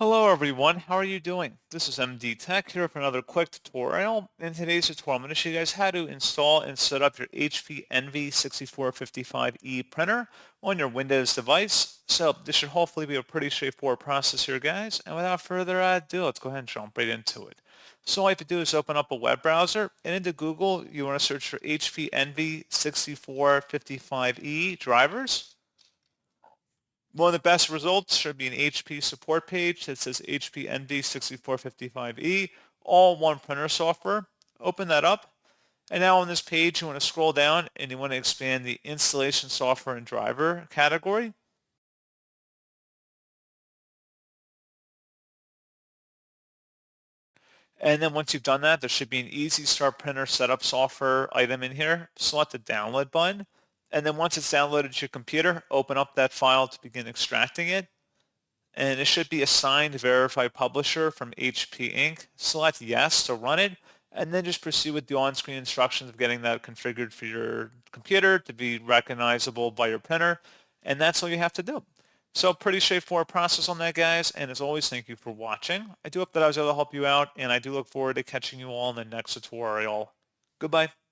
Hello everyone, how are you doing? This is MD Tech here for another quick tutorial. In today's tutorial, I'm going to show you guys how to install and set up your HP Envy 6455E printer on your Windows device. So this should hopefully be a pretty straightforward process here, guys. And without further ado, let's go ahead and jump right into it. So all you have to do is open up a web browser, and into Google, you want to search for HP Envy 6455E drivers. One of the best results should be an HP support page that says HP Envy 6455E, all one printer software. Open that up. And now on this page, you want to scroll down and you want to expand the installation software and driver category. And then once you've done that, there should be an easy start printer setup software item in here. Select the download button. And then once it's downloaded to your computer, open up that file to begin extracting it. And it should be a signed verified publisher from HP Inc. Select yes to run it, and then just proceed with the on-screen instructions of getting that configured for your computer to be recognizable by your printer, and that's all you have to do. So pretty straightforward process on that, guys, and as always, thank you for watching. I do hope that I was able to help you out, and I do look forward to catching you all in the next tutorial. Goodbye.